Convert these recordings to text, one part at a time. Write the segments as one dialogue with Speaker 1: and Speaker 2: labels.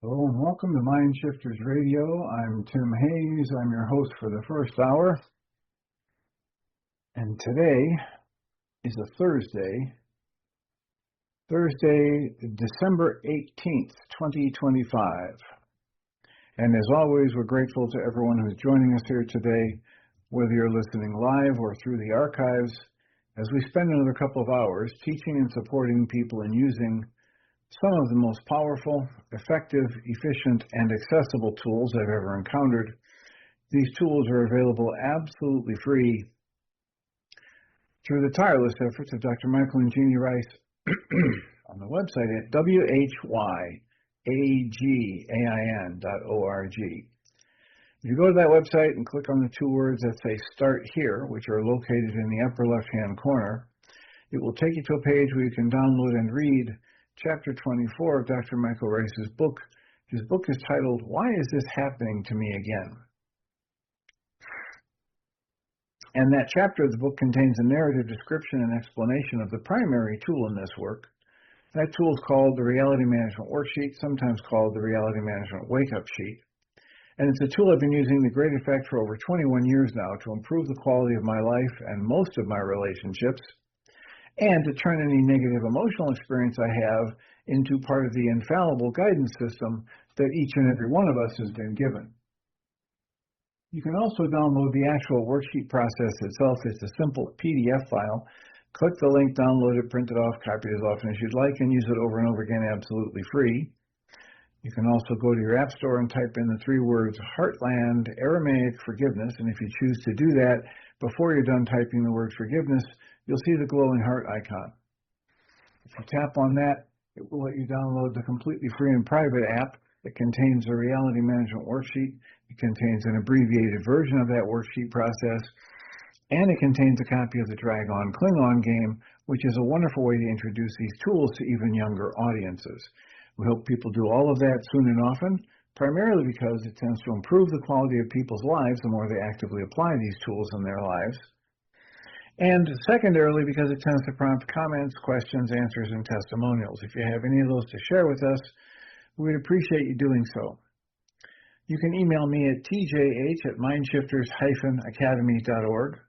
Speaker 1: Hello and welcome to Mind Shifters Radio. I'm Tim Hayes. I'm your host for the first hour. And today is a Thursday, December 18th, 2025. And as always, we're grateful to everyone who's joining us here today, whether you're listening live or through the archives, as we spend another couple of hours teaching and supporting people in using some of the most powerful, effective, efficient, and accessible tools I've ever encountered. These tools are available absolutely free through the tireless efforts of Dr. Michael and Jeannie Rice on the website at whyagain.org. If you go to that website and click on the two words that say Start Here, which are located in the upper left-hand corner, it will take you to a page where you can download and read Chapter 24 of Dr. Michael Rice's book. His book is titled, Why Is This Happening to Me Again? And that chapter of the book contains a narrative description and explanation of the primary tool in this work. That tool is called the Reality Management Worksheet, sometimes called the Reality Management Wake-Up Sheet. And it's a tool I've been using to great effect for over 21 years now to improve the quality of my life and most of my relationships, and to turn any negative emotional experience I have into part of the infallible guidance system that each and every one of us has been given. You can also download the actual worksheet process itself. It's a simple PDF file. Click the link, download it, print it off, copy it as often as you'd like, and use it over and over again absolutely free. You can also go to your app store and type in the three words Heartland Aramaic Forgiveness, and if you choose to do that, before you're done typing the word forgiveness, you'll see the glowing heart icon. If you tap on that, it will let you download the completely free and private app. It contains a reality management worksheet. It contains an abbreviated version of that worksheet process, and it contains a copy of the Drag-On Klingon game, which is a wonderful way to introduce these tools to even younger audiences. We hope people do all of that soon and often, primarily because it tends to improve the quality of people's lives the more they actively apply these tools in their lives. And secondarily, because it tends to prompt comments, questions, answers, and testimonials. If you have any of those to share with us, we'd appreciate you doing so. You can email me at tjh@mindshifters-academy.org,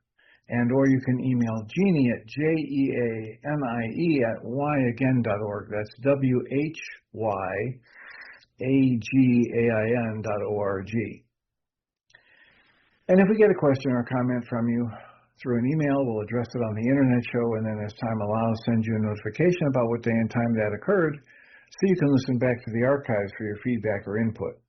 Speaker 1: and or you can email Jeannie at jeanie@whyagain.org. That's whyagain.org. And if we get a question or comment from you through an email, we'll address it on the internet show, and then as time allows, send you a notification about what day and time that occurred, so you can listen back to the archives for your feedback or input.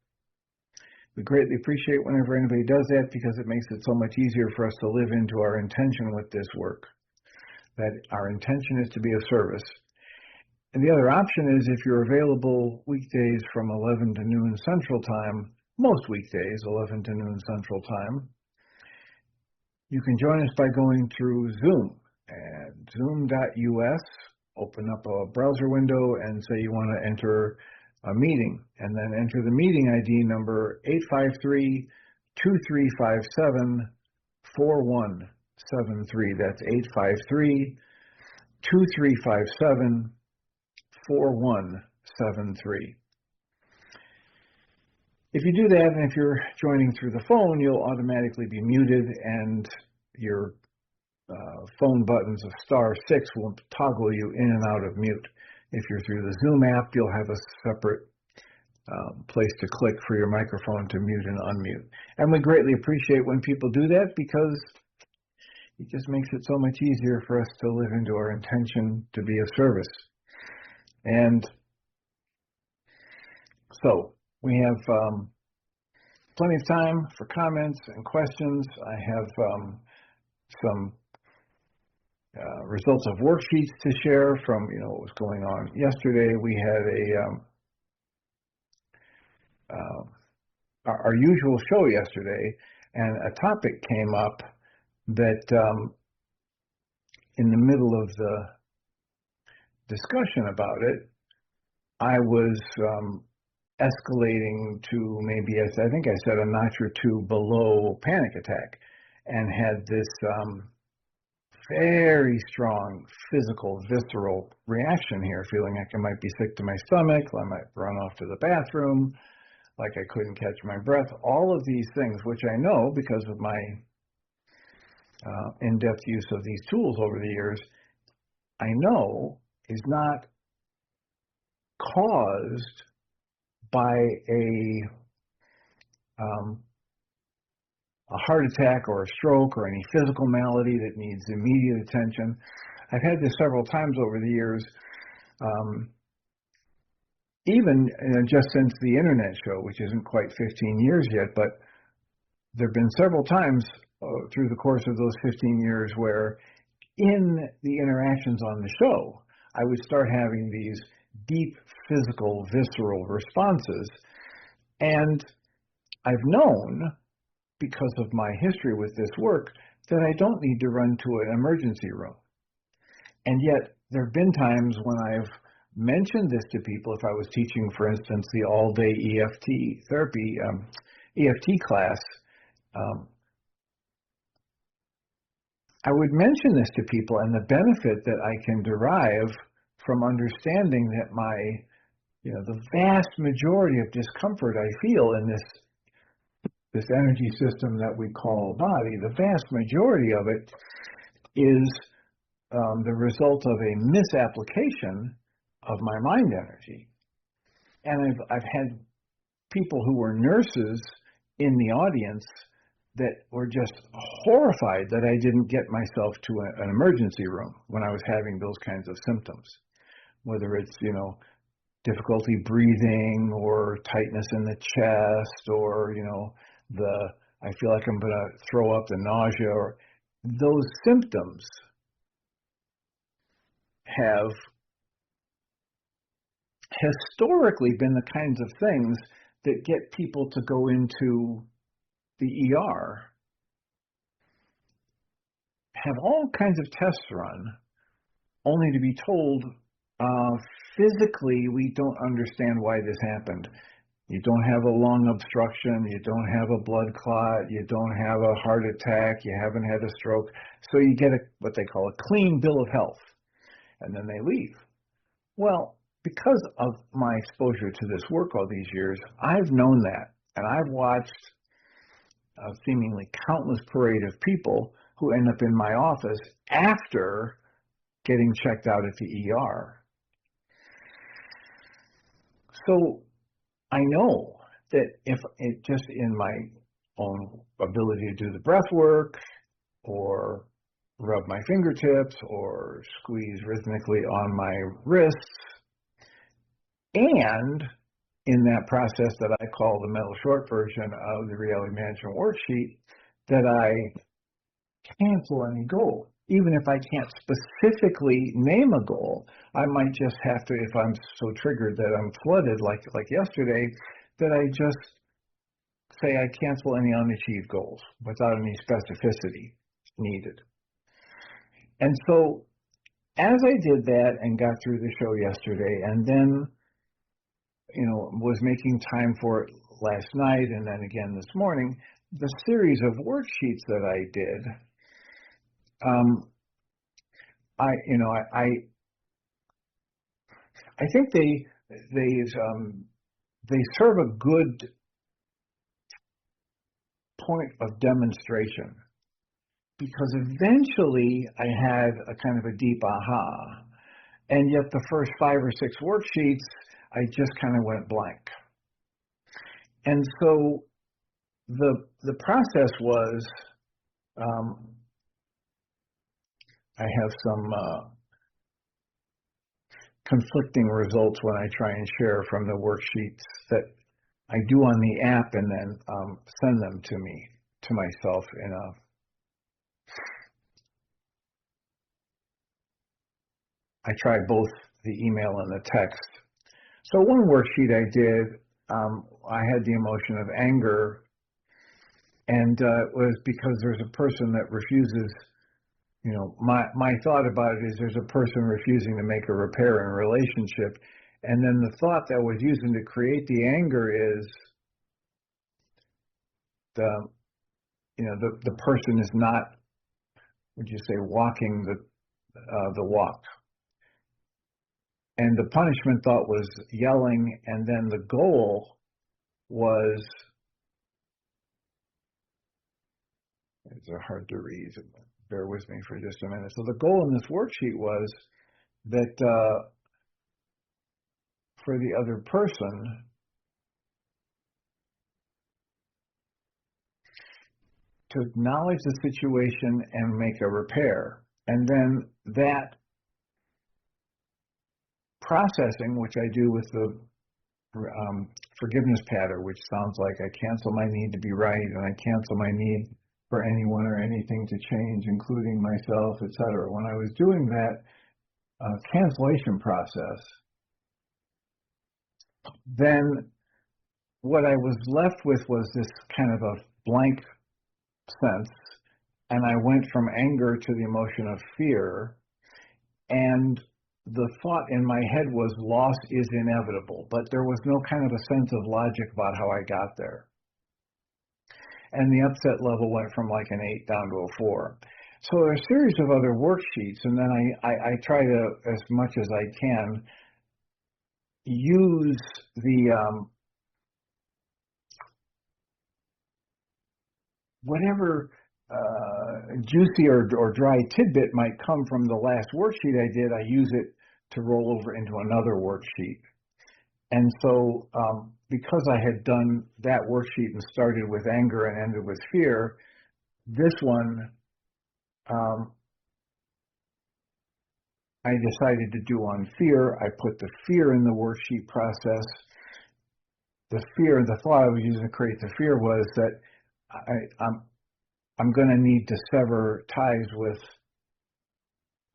Speaker 1: We greatly appreciate whenever anybody does that, because it makes it so much easier for us to live into our intention with this work, that our intention is to be of service. And the other option is, if you're available weekdays from 11 to noon Central Time, most weekdays, 11 to noon Central Time, you can join us by going through Zoom at zoom.us, open up a browser window and say you want to enter a meeting, and then enter the meeting ID number 853-2357-4173. That's 853-2357-4173. If you do that, and if you're joining through the phone, you'll automatically be muted, and your phone buttons of *6 will toggle you in and out of mute. If you're through the Zoom app, you'll have a separate place to click for your microphone to mute and unmute. And we greatly appreciate when people do that, because it just makes it so much easier for us to live into our intention to be of service. And so we have plenty of time for comments and questions. I have some results of worksheets to share from what was going on yesterday. We had our usual show yesterday, and a topic came up that in the middle of the discussion about it, I was escalating to maybe, I think I said, a notch or two below panic attack, and had this very strong physical, visceral reaction here, feeling like I might be sick to my stomach, I might run off to the bathroom, like I couldn't catch my breath. All of these things, which I know because of my in-depth use of these tools over the years, I know is not caused by a heart attack or a stroke or any physical malady that needs immediate attention. I've had this several times over the years, even just since the internet show, which isn't quite 15 years yet, but there have been several times through the course of those 15 years where in the interactions on the show, I would start having these deep physical, visceral responses. And I've known, because of my history with this work, that I don't need to run to an emergency room. And yet, there have been times when I've mentioned this to people. If I was teaching, for instance, the all-day EFT therapy, EFT class, I would mention this to people and the benefit that I can derive from understanding that the vast majority of discomfort I feel in this energy system that we call body, the vast majority of it is the result of a misapplication of my mind energy. And I've had people who were nurses in the audience that were just horrified that I didn't get myself to an emergency room when I was having those kinds of symptoms, whether it's, difficulty breathing or tightness in the chest or, I feel like I'm going to throw up, the nausea, or those symptoms have historically been the kinds of things that get people to go into the ER, have all kinds of tests run, only to be told, physically, we don't understand why this happened. You don't have a lung obstruction, you don't have a blood clot, you don't have a heart attack, you haven't had a stroke, so you get what they call a clean bill of health, and then they leave. Well, because of my exposure to this work all these years, I've known that, and I've watched a seemingly countless parade of people who end up in my office after getting checked out at the ER. So I know that if it just in my own ability to do the breath work or rub my fingertips or squeeze rhythmically on my wrists, and in that process that I call the mental short version of the reality management worksheet, that I cancel any goal. Even if I can't specifically name a goal, I might just have to, if I'm so triggered that I'm flooded like yesterday, that I just say I cancel any unachieved goals without any specificity needed. And so as I did that and got through the show yesterday, and then was making time for it last night and then again this morning, the series of worksheets that I did, I think they serve a good point of demonstration, because eventually I had a kind of a deep aha, and yet the first 5 or 6 worksheets I just kind of went blank. And so the process was, I have some conflicting results when I try and share from the worksheets that I do on the app and then send them to myself in I try both the email and the text. So one worksheet I did, I had the emotion of anger, and it was because there's a person that refuses, my thought about it is there's a person refusing to make a repair in a relationship, and then the thought that I was using to create the anger is the person is not would you say, walking the walk. And the punishment thought was yelling, and then the goal was, it's hard to read, bear with me for just a minute. So the goal in this worksheet was that for the other person to acknowledge the situation and make a repair. And then that processing, which I do with the forgiveness pattern, which sounds like I cancel my need to be right, and I cancel my need for anyone or anything to change, including myself, etc. When I was doing that cancellation process, then what I was left with was this kind of a blank sense, and I went from anger to the emotion of fear, and the thought in my head was loss is inevitable, but there was no kind of a sense of logic about how I got there. And the upset level went from like an 8 down to a 4. So there are a series of other worksheets, and then I try to, as much as I can, use the whatever juicy or dry tidbit might come from the last worksheet I did, I use it to roll over into another worksheet. And so because I had done that worksheet and started with anger and ended with fear, this one I decided to do on fear. I put the fear in the worksheet process. The fear, the thought I was using to create the fear was that I'm going to need to sever ties with,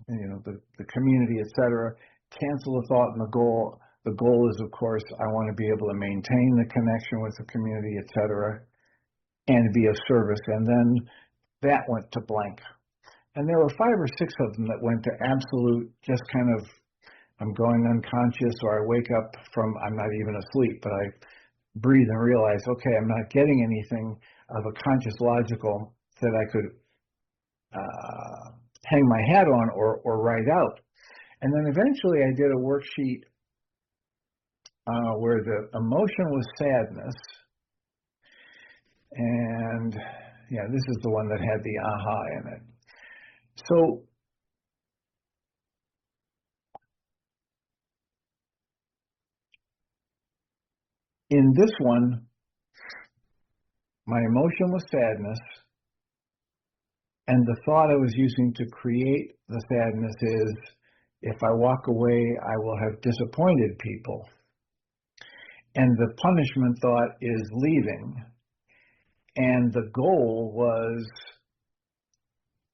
Speaker 1: the community, etc. Cancel the thought and the goal. The goal is, of course, I want to be able to maintain the connection with the community, etc., and be of service. And then that went to blank. And there were 5 or 6 of them that went to absolute, just kind of, I'm going unconscious, or I wake up from, I'm not even asleep, but I breathe and realize, okay, I'm not getting anything of a conscious logical that I could hang my hat on or write out. And then eventually I did a worksheet where the emotion was sadness. And yeah, this is the one that had the aha in it. So in this one, my emotion was sadness, and the thought I was using to create the sadness is, if I walk away, I will have disappointed people. And the punishment thought is leaving. And the goal was,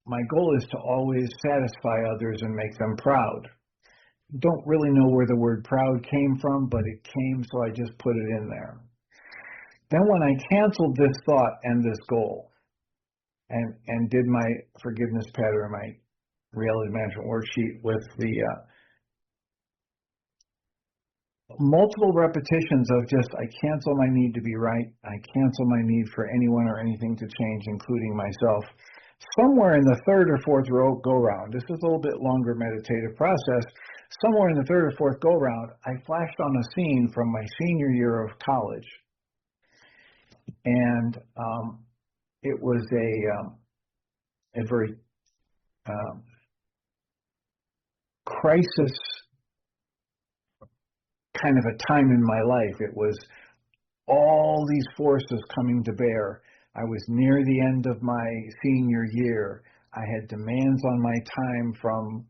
Speaker 1: my goal is to always satisfy others and make them proud. Don't really know where the word proud came from, but it came, so I just put it in there. Then when I canceled this thought and this goal, and did my forgiveness pattern, my reality management worksheet with the multiple repetitions of just, I cancel my need to be right, I cancel my need for anyone or anything to change, including myself. Somewhere in the 3rd or 4th go round, this is a little bit longer meditative process, somewhere in the 3rd or 4th go round, I flashed on a scene from my senior year of college. And it was a very crisis kind of a time in my life. It was all these forces coming to bear. I was near the end of my senior year. I had demands on my time from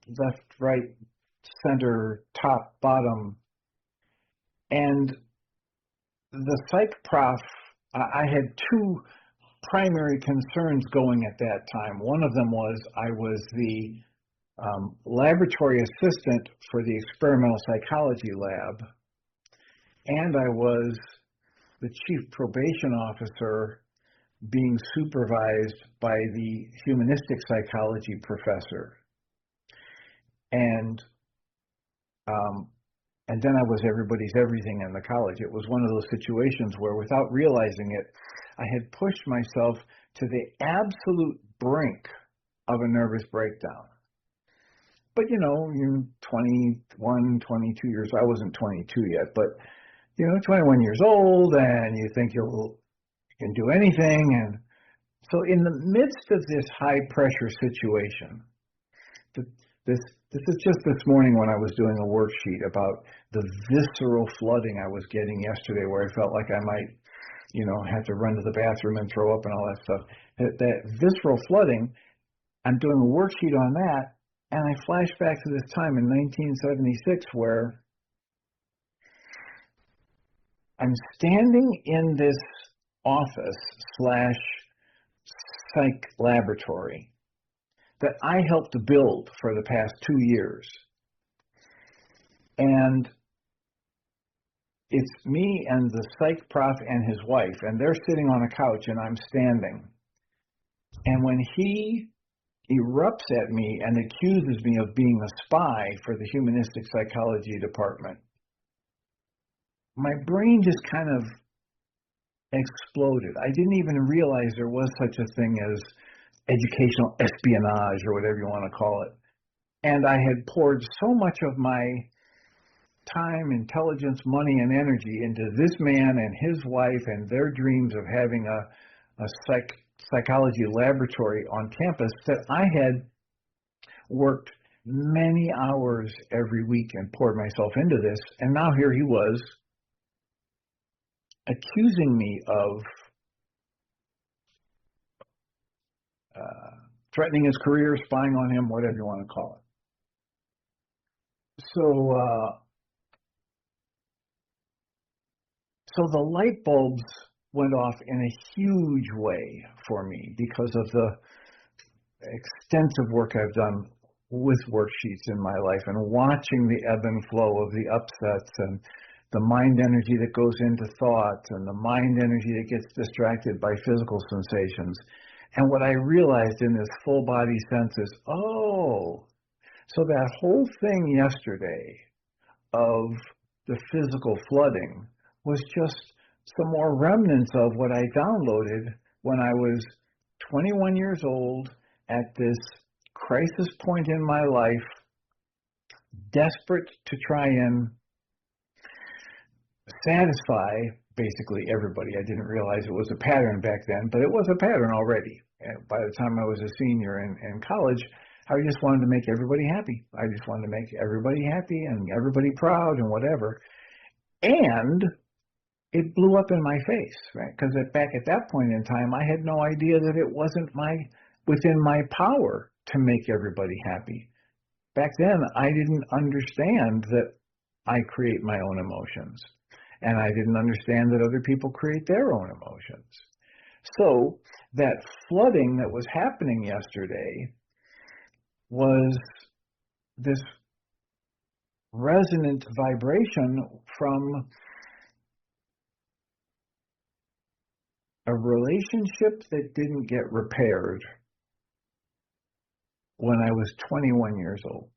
Speaker 1: left, right, center, top, bottom. And the psych prof, I had 2 primary concerns going at that time. One of them was I was the laboratory assistant for the experimental psychology lab, and I was the chief probation officer being supervised by the humanistic psychology professor. And then I was everybody's everything in the college. It was one of those situations where, without realizing it, I had pushed myself to the absolute brink of a nervous breakdown. But, you know, you're 21, 22 years, I wasn't 22 yet, but, you know, 21 years old, and you think you can do anything. And so in the midst of this high pressure situation, this is just this morning when I was doing a worksheet about the visceral flooding I was getting yesterday, where I felt like I might, you know, have to run to the bathroom and throw up and all that stuff. That visceral flooding, I'm doing a worksheet on that, and I flash back to this time in 1976 where I'm standing in this office / psych laboratory that I helped build for the past 2 years. And it's me and the psych prof and his wife, and they're sitting on a couch and I'm standing. And when he erupts at me and accuses me of being a spy for the humanistic psychology department, my brain just kind of exploded. I didn't even realize there was such a thing as educational espionage, or whatever you want to call it. And I had poured so much of my time, intelligence, money, and energy into this man and his wife and their dreams of having a psychology laboratory on campus that I had worked many hours every week and poured myself into this. And now here he was accusing me of threatening his career, spying on him, whatever you want to call it. So the light bulbs went off in a huge way for me because of the extensive work I've done with worksheets in my life and watching the ebb and flow of the upsets and the mind energy that goes into thought and the mind energy that gets distracted by physical sensations. And what I realized in this full body sense is, oh, so that whole thing yesterday of the physical flooding was just some more remnants of what I downloaded when I was 21 years old at this crisis point in my life, desperate to try and satisfy basically everybody. I didn't realize it was a pattern back then, but it was a pattern already. And by the time I was a senior in college, I just wanted to make everybody happy. I just wanted to make everybody happy and everybody proud and whatever. And it blew up in my face, right? Because back at that point in time, I had no idea that it wasn't within my power to make everybody happy. Back then, I didn't understand that I create my own emotions. And I didn't understand that other people create their own emotions. So that flooding that was happening yesterday was this resonant vibration from a relationship that didn't get repaired when I was 21 years old.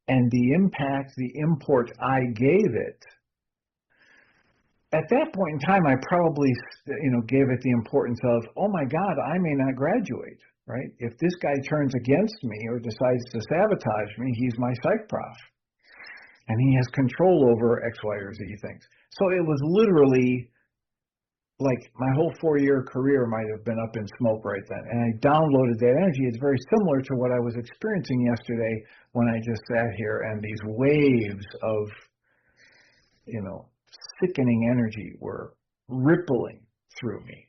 Speaker 1: And the impact, the import I gave it, at that point in time, I probably, gave it the importance of, oh my God, I may not graduate, right? If this guy turns against me or decides to sabotage me, he's my psych prof. And he has control over X, Y, or Z things. So it was literally like my whole 4-year career might have been up in smoke right then. And I downloaded that energy. It's very similar to what I was experiencing yesterday when I just sat here and these waves of, sickening energy were rippling through me.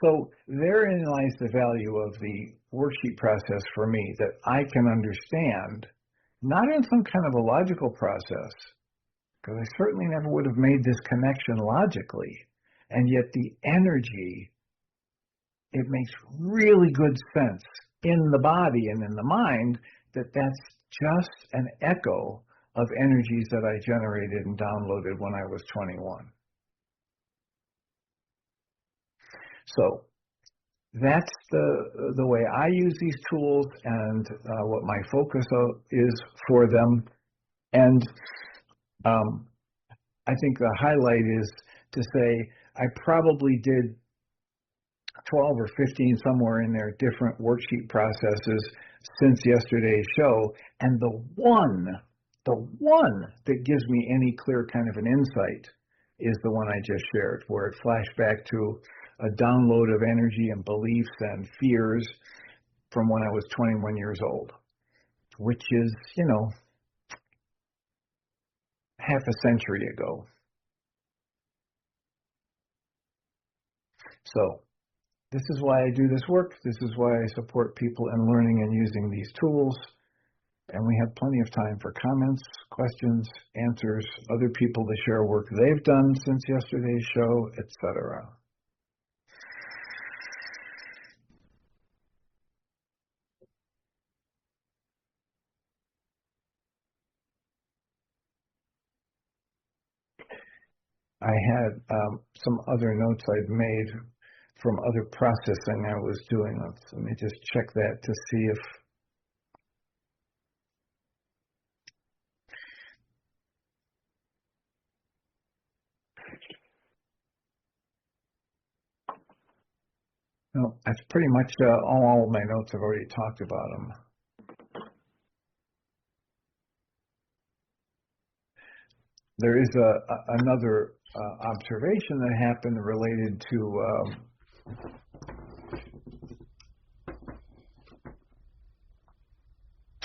Speaker 1: So therein lies the value of the worksheet process for me, that I can understand, not in some kind of a logical process, because I certainly never would have made this connection logically, and yet the energy, it makes really good sense in the body and in the mind that that's just an echo of energies that I generated and downloaded when I was 21. So that's the way I use these tools and what my focus is for them. And I think the highlight is to say I probably did 12 or 15, somewhere in there, different worksheet processes since yesterday's show. And the one that gives me any clear kind of an insight is the one I just shared, where it flashed back to a download of energy and beliefs and fears from when I was 21 years old, which is, half a century ago. So this is why I do this work. This is why I support people in learning and using these tools. And we have plenty of time for comments, questions, answers, other people to share work they've done since yesterday's show, etc. I had some other notes I'd made from other processing I was doing. Let me just check that to see if no, that's pretty much all of my notes. I've already talked about them. There is another observation that happened related to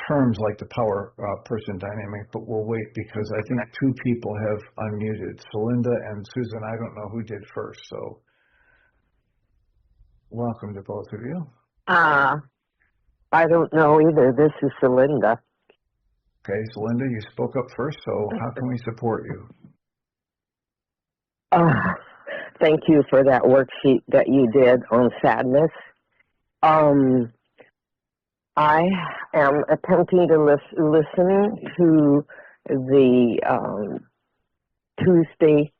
Speaker 1: terms like the power person dynamic, but we'll wait because I think two people have unmuted, Celinda and Susan. I don't know who did first, so welcome to both of you.
Speaker 2: I don't know either. This is Celinda.
Speaker 1: Okay, Celinda, you spoke up first, so how can we support you?
Speaker 2: Thank you for that worksheet that you did on sadness. I am attempting to listen to the Tuesday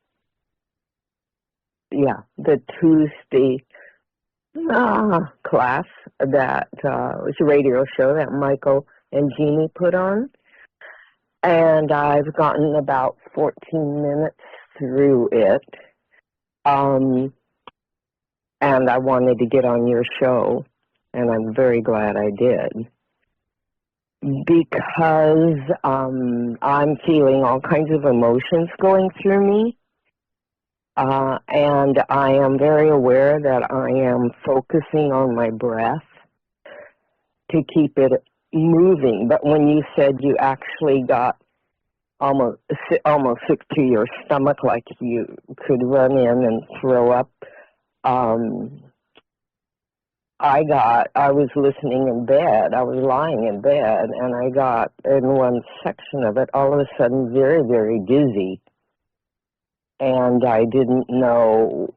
Speaker 2: class that was a radio show that Michael and Jeannie put on. And I've gotten about 14 minutes through it. And I wanted to get on your show, and I'm very glad I did. Because I'm feeling all kinds of emotions going through me. And I am very aware that I am focusing on my breath to keep it moving. But when you said you actually got almost sick to your stomach, like you could run in and throw up, I was listening in bed. I was lying in bed, and I got, in one section of it, all of a sudden very, very dizzy. And I didn't know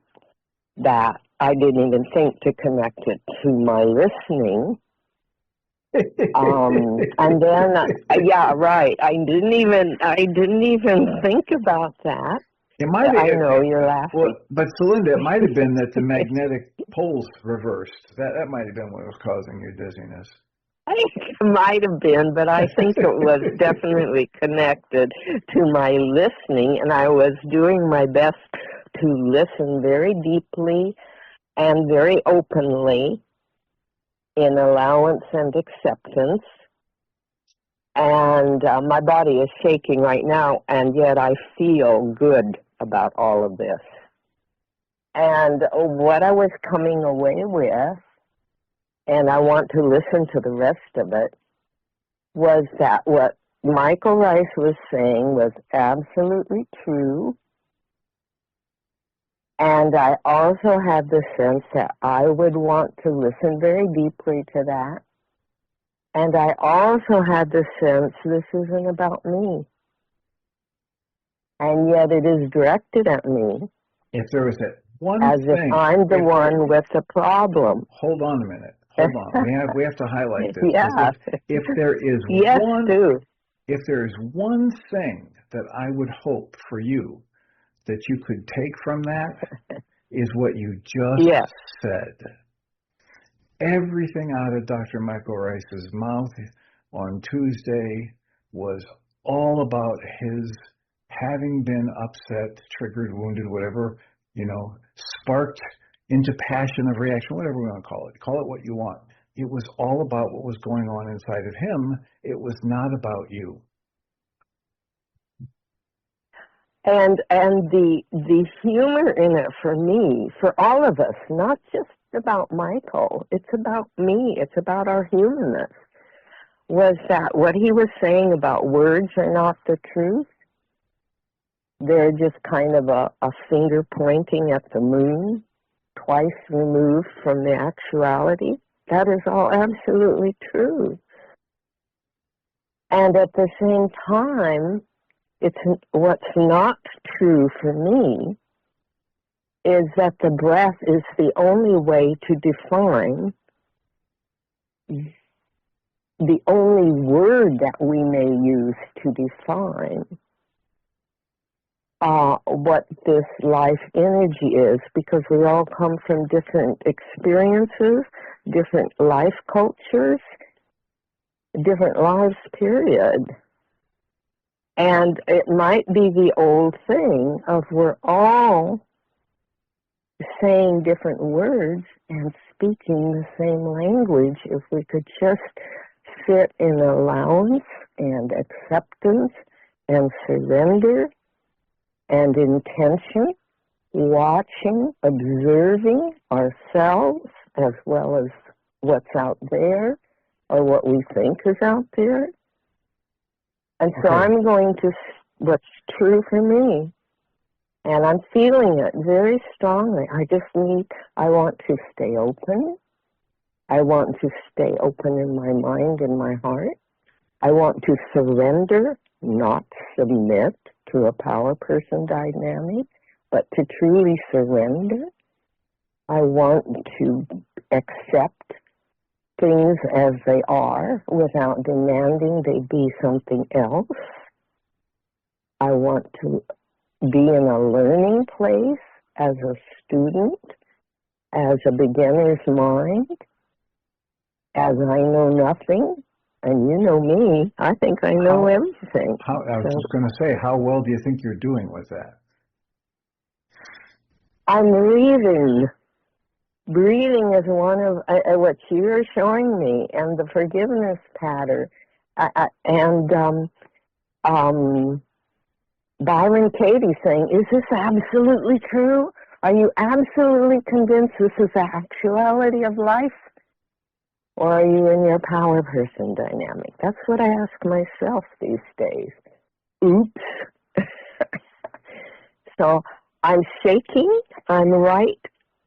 Speaker 2: that. I didn't even think to connect it to my listening. And then, yeah, right. I didn't even think about that.
Speaker 1: It might have,
Speaker 2: I know you're laughing.
Speaker 1: Well, but Celinda, it might have been that the magnetic poles reversed. That might have been what was causing your dizziness.
Speaker 2: I think it might have been, but I think it was definitely connected to my listening, and I was doing my best to listen very deeply and very openly in allowance and acceptance. And my body is shaking right now, and yet I feel good about all of this. And what I was coming away with, and I want to listen to the rest of it, was that what Michael Rice was saying was absolutely true. And I also had the sense that I would want to listen very deeply to that. And I also had the sense this isn't about me. And yet it is directed at me.
Speaker 1: If there was that one
Speaker 2: as
Speaker 1: thing.
Speaker 2: As if I'm the one with the problem.
Speaker 1: Hold on a minute. Hold on. We have to highlight this.
Speaker 2: Yeah.
Speaker 1: If there is
Speaker 2: yes,
Speaker 1: if there is one thing that I would hope for you that you could take from that is what you just said. Everything out of Dr. Michael Rice's mouth on Tuesday was all about his having been upset, triggered, wounded, whatever, sparked into passion of reaction, whatever we want to call it what you want. It was all about what was going on inside of him. It was not about you.
Speaker 2: And the humor in it for me, for all of us, not just about Michael, it's about me, it's about our humanness, was that what he was saying about words are not the truth. They're just kind of a finger pointing at the moon, twice removed from the actuality. That is all absolutely true. And at the same time, what's not true for me is that the breath is the only way to define, the only word that we may use to define what this life energy is, because we all come from different experiences, different life cultures, different lives, period. And it might be the old thing of we're all saying different words and speaking the same language if we could just sit in allowance and acceptance and surrender and intention, watching, observing ourselves as well as what's out there or what we think is out there. And so I'm going to, what's true for me, and I'm feeling it very strongly. I want to stay open. I want to stay open in my mind and my heart. I want to surrender, not submit to a power person dynamic, but to truly surrender. I want to accept things as they are without demanding they be something else. I want to be in a learning place as a student, as a beginner's mind, as I know nothing, and you know me, I think I know everything.
Speaker 1: I was just going to say, how well do you think you're doing with that?
Speaker 2: I'm breathing. Breathing is one of what you're showing me, and the forgiveness pattern, Byron Katie saying, is this absolutely true? Are you absolutely convinced this is the actuality of life? Or are you in your power person dynamic? That's what I ask myself these days. Oops. So I'm shaking. I'm right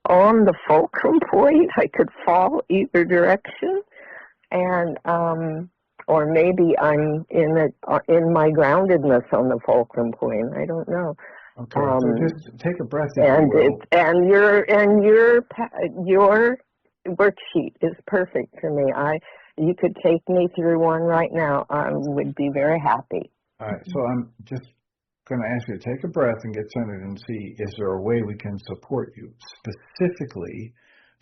Speaker 2: on the fulcrum point. I could fall either direction, and or maybe I'm in my groundedness on the fulcrum point. I don't know.
Speaker 1: Okay, so just take a breath. And
Speaker 2: your worksheet is perfect for me. You could take me through one right now. I would be very happy.
Speaker 1: All right, so I'm just going to ask you to take a breath and get centered and see, is there a way we can support you specifically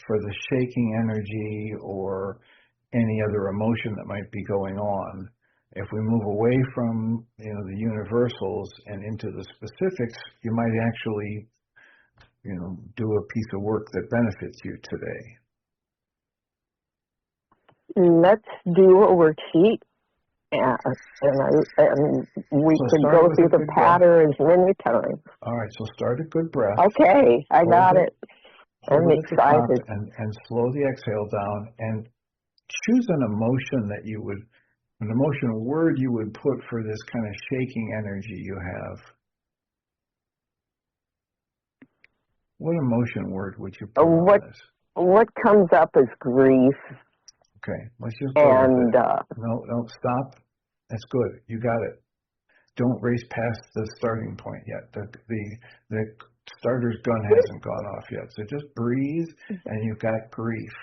Speaker 1: for the shaking energy or any other emotion that might be going on? If we move away from the universals and into the specifics, you might actually do a piece of work that benefits you today.
Speaker 2: Let's do a worksheet. And we could go through the pattern as many times.
Speaker 1: All right, so start a good breath.
Speaker 2: Okay, I got it. I'm excited.
Speaker 1: And slow the exhale down and choose an emotion an emotional word you would put for this kind of shaking energy you have. What emotion word would you put on this?
Speaker 2: What comes up is grief.
Speaker 1: Okay, let's just go with it. No, stop. That's good. You got it. Don't race past the starting point yet. The starter's gun hasn't gone off yet. So just breathe, and you've got grief.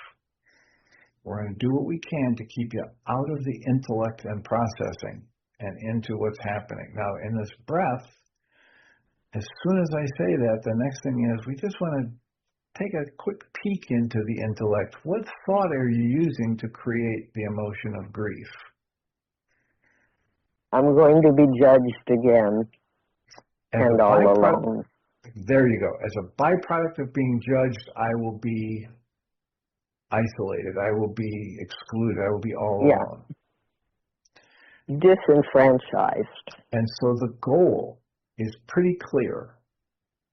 Speaker 1: We're going to do what we can to keep you out of the intellect and processing and into what's happening. Now, in this breath, as soon as I say that, the next thing is we just want to take a quick peek into the intellect. What thought are you using to create the emotion of grief?
Speaker 2: I'm going to be judged again, and all alone.
Speaker 1: There you go. As a byproduct of being judged, I will be isolated. I will be excluded. I will be all alone.
Speaker 2: Disenfranchised.
Speaker 1: And so the goal is pretty clear,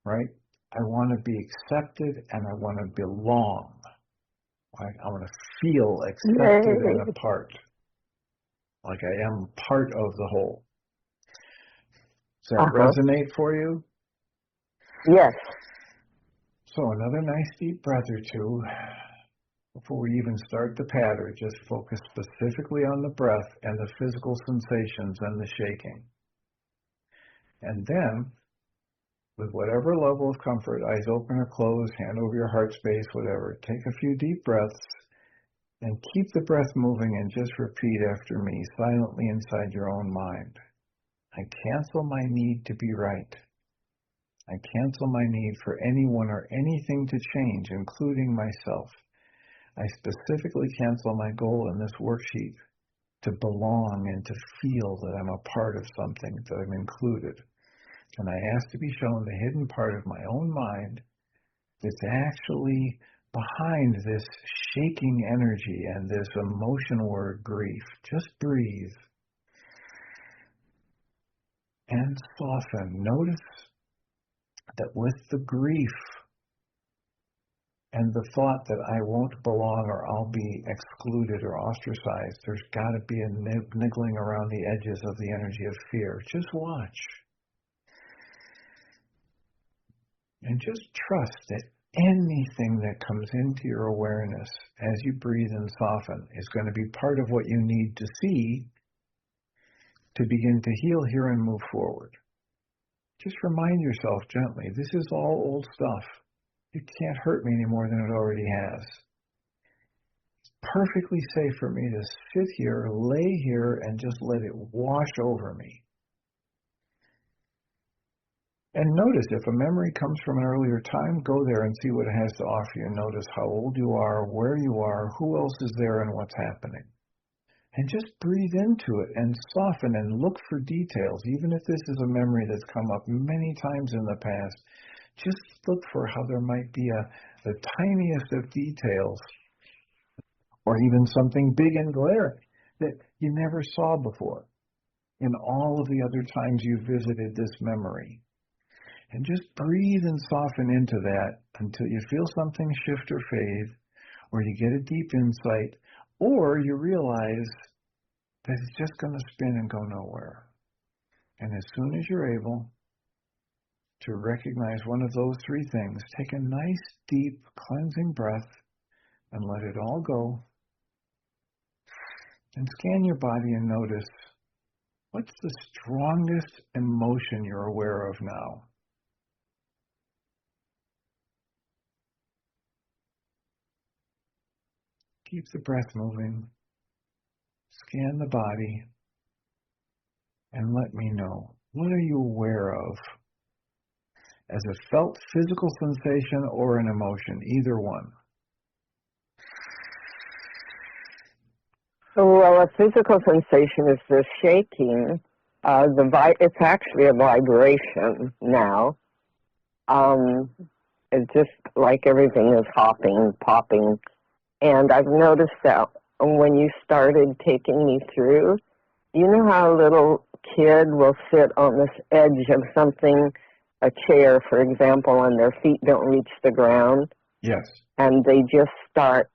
Speaker 1: right? I want to be accepted and I want to belong. Right? I want to feel accepted and a part, like I am part of the whole. Does that resonate for you?
Speaker 2: Yes.
Speaker 1: So another nice deep breath or two. Before we even start the pattern, just focus specifically on the breath and the physical sensations and the shaking. And then, with whatever level of comfort, eyes open or closed, hand over your heart space, whatever, take a few deep breaths and keep the breath moving and just repeat after me silently inside your own mind. I cancel my need to be right. I cancel my need for anyone or anything to change, including myself. I specifically cancel my goal in this worksheet to belong and to feel that I'm a part of something, that I'm included. And I ask to be shown the hidden part of my own mind that's actually behind this shaking energy and this emotion word grief. Just breathe and soften. Notice that with the grief and the thought that I won't belong or I'll be excluded or ostracized, there's got to be a niggling around the edges of the energy of fear. Just watch. And just trust that anything that comes into your awareness as you breathe and soften is going to be part of what you need to see to begin to heal here and move forward. Just remind yourself gently, this is all old stuff. It can't hurt me any more than it already has. It's perfectly safe for me to sit here, lay here, and just let it wash over me. And notice if a memory comes from an earlier time, go there and see what it has to offer you. Notice how old you are, where you are, who else is there, and what's happening. And just breathe into it and soften and look for details. Even if this is a memory that's come up many times in the past, just look for how there might be the tiniest of details or even something big and glaring that you never saw before in all of the other times you visited this memory. And just breathe and soften into that until you feel something shift or fade, or you get a deep insight, or you realize that it's just going to spin and go nowhere. And as soon as you're able to recognize one of those three things, take a nice, deep, cleansing breath and let it all go. And scan your body and notice, what's the strongest emotion you're aware of now? Keep the breath moving. Scan the body. And let me know, what are you aware of? As a felt physical sensation or an emotion, either one.
Speaker 2: Well, a physical sensation is the shaking. It's actually a vibration now. It's just like everything is hopping, popping. And I've noticed that when you started taking me through, you know how a little kid will sit on this edge of something, a chair, for example, and their feet don't reach the ground?
Speaker 1: Yes.
Speaker 2: And they just start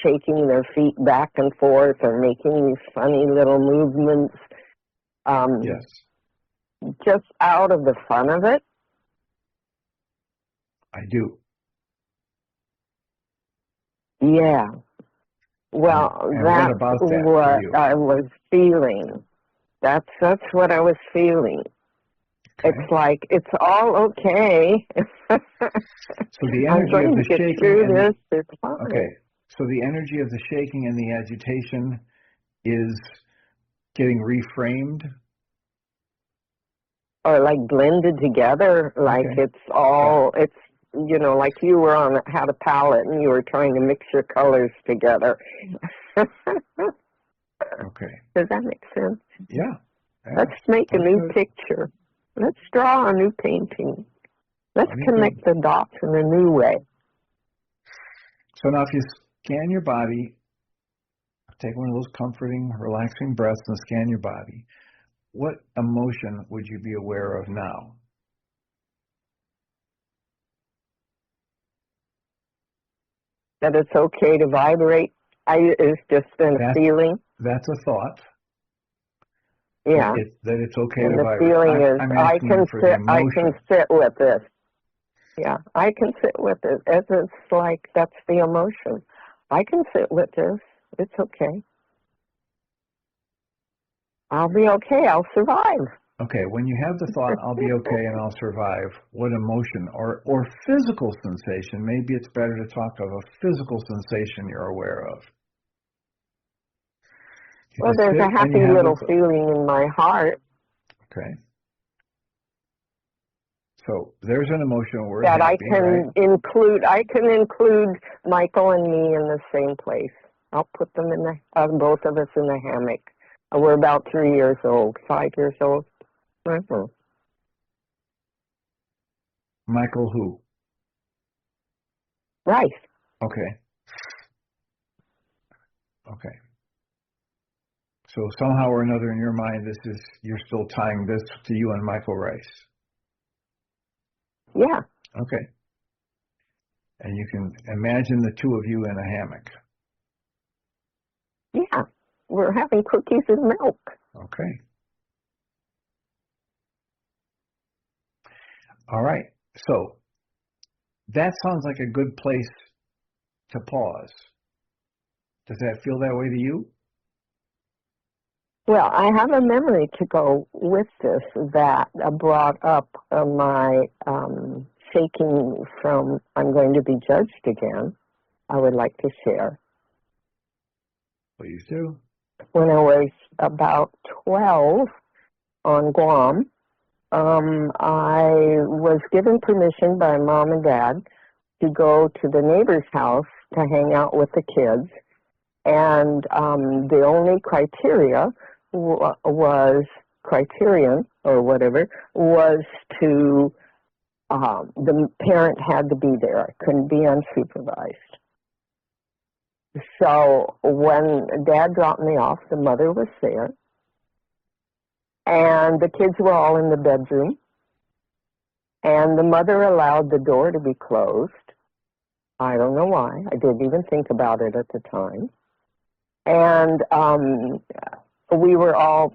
Speaker 2: shaking their feet back and forth or making these funny little movements.
Speaker 1: Yes.
Speaker 2: Just out of the fun of it.
Speaker 1: I do.
Speaker 2: Yeah. Well,
Speaker 1: and
Speaker 2: that's
Speaker 1: what about that
Speaker 2: what
Speaker 1: for you?
Speaker 2: I was feeling. That's what I was feeling.
Speaker 1: Okay.
Speaker 2: It's like, it's all okay.
Speaker 1: So the energy of the shaking and
Speaker 2: it's fine.
Speaker 1: okay. So the energy of the shaking and the agitation is getting reframed?
Speaker 2: Or like blended together, like
Speaker 1: Okay.
Speaker 2: it's all, it's, like you were had a palette and you were trying to mix your colors together.
Speaker 1: Okay.
Speaker 2: Does that make sense?
Speaker 1: Yeah.
Speaker 2: Let's make a new
Speaker 1: good.
Speaker 2: picture. Let's draw a new painting. Let's
Speaker 1: Very
Speaker 2: connect
Speaker 1: good.
Speaker 2: the dots in a new way.
Speaker 1: So now if you scan your body, take one of those comforting, relaxing breaths and scan your body, what emotion would you be aware of now?
Speaker 2: That it's okay to vibrate. It's just been a feeling.
Speaker 1: That's a thought.
Speaker 2: Yeah.
Speaker 1: That it's okay
Speaker 2: and
Speaker 1: to
Speaker 2: the
Speaker 1: vibrate.
Speaker 2: feeling is,
Speaker 1: I'm asking you for the emotion.
Speaker 2: I can sit with this. Yeah, I can sit with it. It's like that's the emotion. I can sit with this. It's okay. I'll be okay. I'll survive.
Speaker 1: Okay, when you have the thought, I'll be okay and I'll survive, what emotion or physical sensation, maybe it's better to talk of a physical sensation you're aware of.
Speaker 2: Well, there's a happy little feeling in my heart.
Speaker 1: Okay. So there's an emotional word
Speaker 2: that
Speaker 1: happy,
Speaker 2: I can include Michael and me in the same place. I'll put them in both of us in the hammock. We're about 3 years old, 5 years old. Mm-hmm.
Speaker 1: Michael who?
Speaker 2: Right.
Speaker 1: Okay. Okay. So somehow or another in your mind, you're still tying this to you and Michael Rice.
Speaker 2: Yeah.
Speaker 1: Okay. And you can imagine the two of you in a hammock.
Speaker 2: Yeah. We're having cookies and milk.
Speaker 1: Okay. All right. So that sounds like a good place to pause. Does that feel that way to you?
Speaker 2: Well, I have a memory to go with this that brought up my shaking from I'm going to be judged again. I would like to share.
Speaker 1: Please do.
Speaker 2: When I was about 12 on Guam, I was given permission by Mom and Dad to go to the neighbor's house to hang out with the kids. And the only criterion or whatever was to the parent had to be there. It couldn't be unsupervised. So when Dad dropped me off, the mother was there, and the kids were all in the bedroom, and the mother allowed the door to be closed. I don't know why. I didn't even think about it at the time. And we were all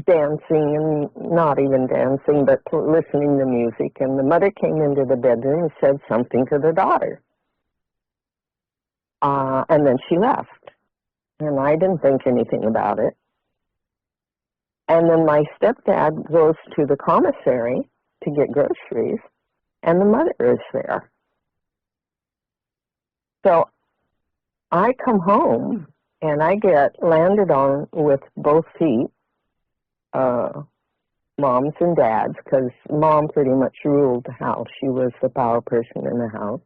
Speaker 2: dancing, and not even dancing, but listening to music. And the mother came into the bedroom and said something to the daughter. And then she left. And I didn't think anything about it. And then my stepdad goes to the commissary to get groceries, and the mother is there. So I come home, and I get landed on with both feet, Mom's and Dad's, because Mom pretty much ruled the house. She was the power person in the house.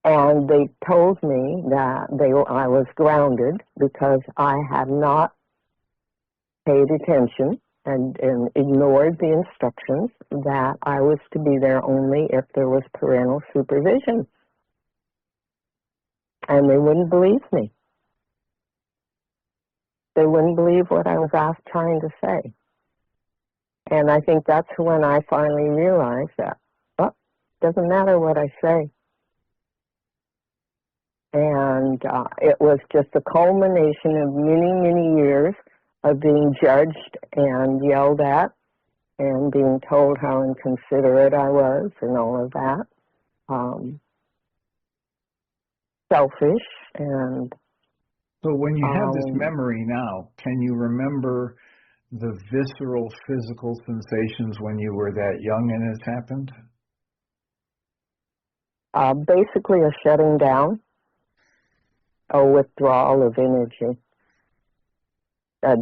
Speaker 2: And they told me that I was grounded because I had not paid attention and ignored the instructions that I was to be there only if there was parental supervision. And they wouldn't believe me. They wouldn't believe what I was trying to say. And I think that's when I finally realized that, well, it doesn't matter what I say. And it was just a culmination of many, many years of being judged and yelled at and being told how inconsiderate I was and all of that. Selfish and...
Speaker 1: So when you have this memory now, can you remember the visceral physical sensations when you were that young and it happened?
Speaker 2: Basically a shutting down, a withdrawal of energy,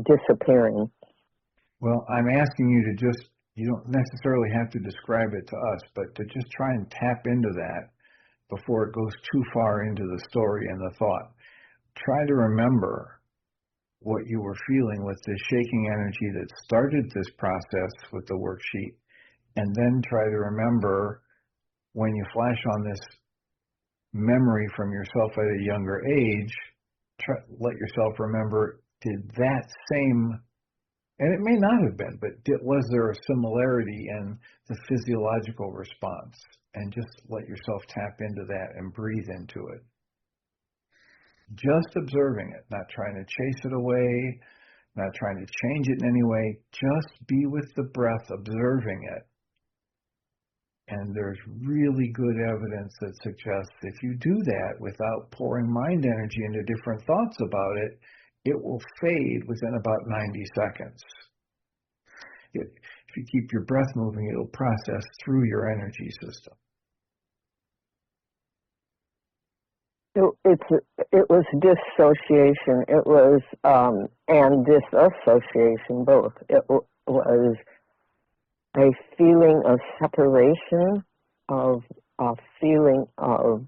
Speaker 2: disappearing.
Speaker 1: Well, I'm asking you to you don't necessarily have to describe it to us, but to just try and tap into that before it goes too far into the story and the thought. Try to remember what you were feeling with this shaking energy that started this process with the worksheet, and then try to remember when you flash on this memory from yourself at a younger age, let yourself remember, did that same, and it may not have been, but was there a similarity in the physiological response? And just let yourself tap into that and breathe into it. Just observing it, not trying to chase it away, not trying to change it in any way, just be with the breath, observing it. And there's really good evidence that suggests if you do that without pouring mind energy into different thoughts about it, it will fade within about 90 seconds. If you keep your breath moving, it'll process through your energy system.
Speaker 2: It was dissociation. It was and disassociation both. It was a feeling of separation, of a feeling of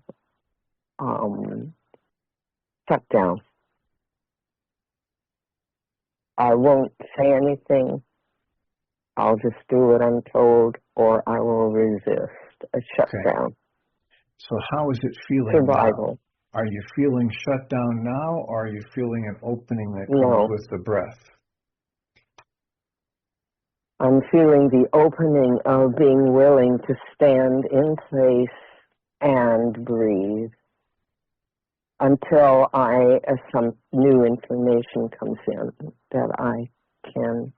Speaker 2: shutdown. I won't say anything. I'll just do what I'm told, or I will resist a shutdown.
Speaker 1: Okay. So how is it feeling
Speaker 2: Survival.
Speaker 1: now? Are you feeling shut down now, or are you feeling an opening that comes with the breath?
Speaker 2: I'm feeling the opening of being willing to stand in place and breathe until some new information comes in that I can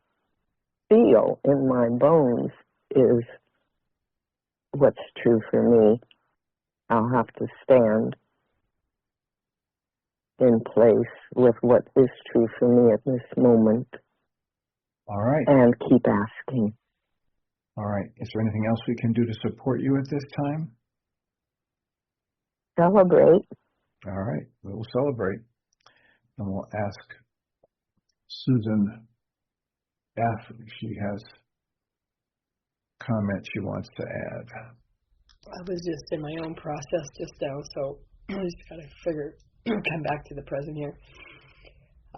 Speaker 2: feel in my bones is what's true for me. I'll have to stand in place with what is true for me at this moment.
Speaker 1: All right.
Speaker 2: And keep asking.
Speaker 1: All right. Is there anything else we can do to support you at this time?
Speaker 2: Celebrate.
Speaker 1: All right. We will celebrate. And we'll ask Susan if she has comments she wants to add.
Speaker 3: I was just in my own process just now, so I just got to come back to the present here.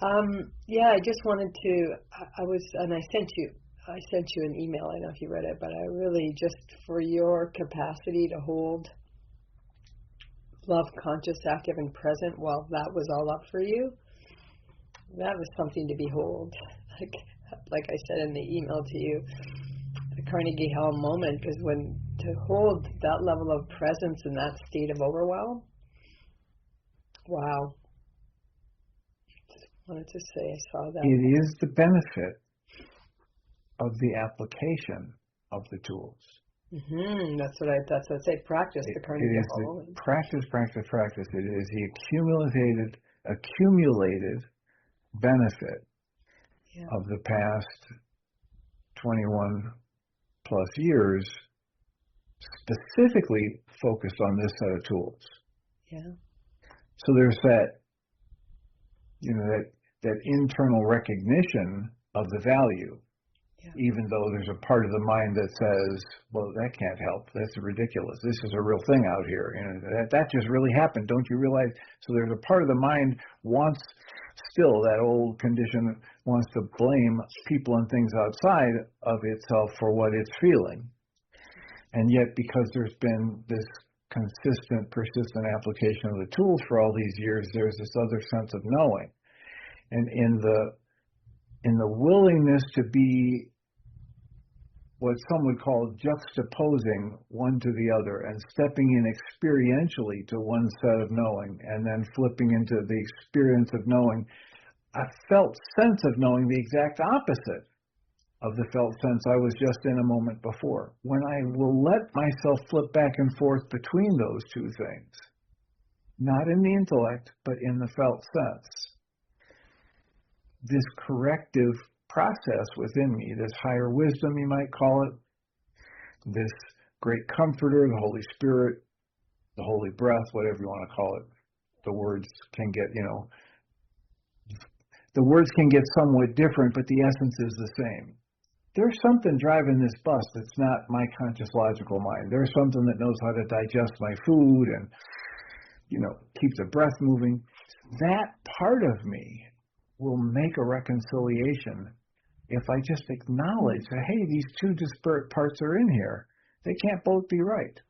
Speaker 3: I just wanted to, I sent you an email, I don't know if you read it, but I really, just for your capacity to hold love, conscious, active, and present while that was all up for you, that was something to behold. Like I said in the email to you, the Carnegie Hall moment, because to hold that level of presence in that state of overwhelm, wow. Just wanted to say I saw that.
Speaker 1: It is the benefit of the application of the tools.
Speaker 3: That's what I say. Practice the Carnegie Hall moment.
Speaker 1: Practice. It is the accumulated benefit of the past 21 plus years, specifically focused on this set of tools.
Speaker 3: Yeah.
Speaker 1: So there's that, that internal recognition of the value, even though there's a part of the mind that says, well, that can't help. That's ridiculous. This is a real thing out here. That just really happened. Don't you realize? So there's a part of the mind that old condition wants to blame people and things outside of itself for what it's feeling. And yet, because there's been this consistent, persistent application of the tools for all these years, there's this other sense of knowing. And in the willingness to be what some would call juxtaposing one to the other and stepping in experientially to one set of knowing and then flipping into the experience of knowing, a felt sense of knowing the exact opposite of the felt sense I was just in a moment before. When I will let myself flip back and forth between those two things, not in the intellect, but in the felt sense, this corrective process within me, this higher wisdom, you might call it, this great comforter, the Holy Spirit, the holy breath, whatever you want to call it. The words can get somewhat different, but the essence is the same. There's something driving this bus that's not my conscious logical mind. There's something that knows how to digest my food and, keep the breath moving. That part of me will make a reconciliation if I just acknowledge that, hey, these two disparate parts are in here. They can't both be right.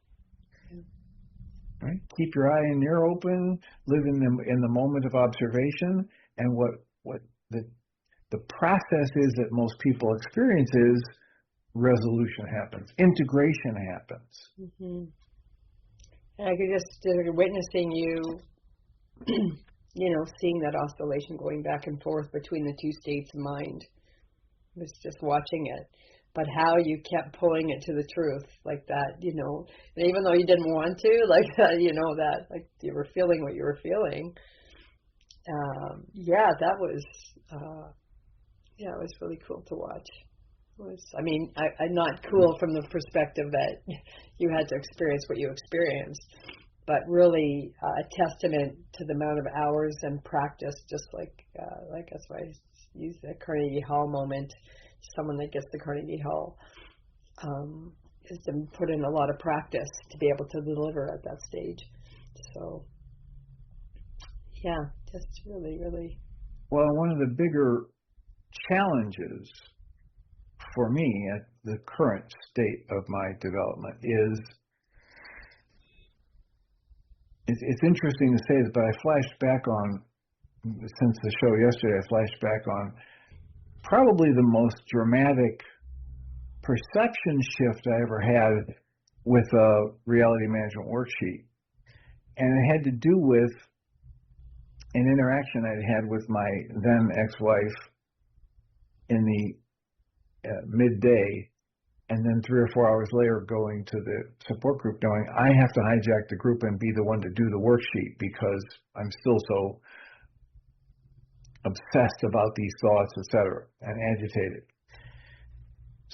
Speaker 1: Right? Keep your eye and ear open, live in the moment of observation, and what the process is that most people experience is resolution happens, integration happens.
Speaker 3: Mm-hmm. And I could just witnessing you, seeing that oscillation going back and forth between the two states of mind. I was just watching it. But how you kept pulling it to the truth, like that, and even though you didn't want to, like that, that, like you were feeling what you were feeling. That was, it was really cool to watch. I'm not cool from the perspective that you had to experience what you experienced, but really a testament to the amount of hours and practice, just like that's why I use the Carnegie Hall moment. Someone that gets the Carnegie Hall is to put in a lot of practice to be able to deliver at that stage. So, just really, really.
Speaker 1: Well, one of the bigger challenges for me at the current state of my development is, it's interesting to say this, but I flashed back on, since the show yesterday, I flashed back on probably the most dramatic perception shift I ever had with a reality management worksheet. And it had to do with an interaction I'd had with my then ex-wife in the midday, and then 3 or 4 hours later going to the support group knowing I have to hijack the group and be the one to do the worksheet because I'm still so obsessed about these thoughts, etc., and agitated.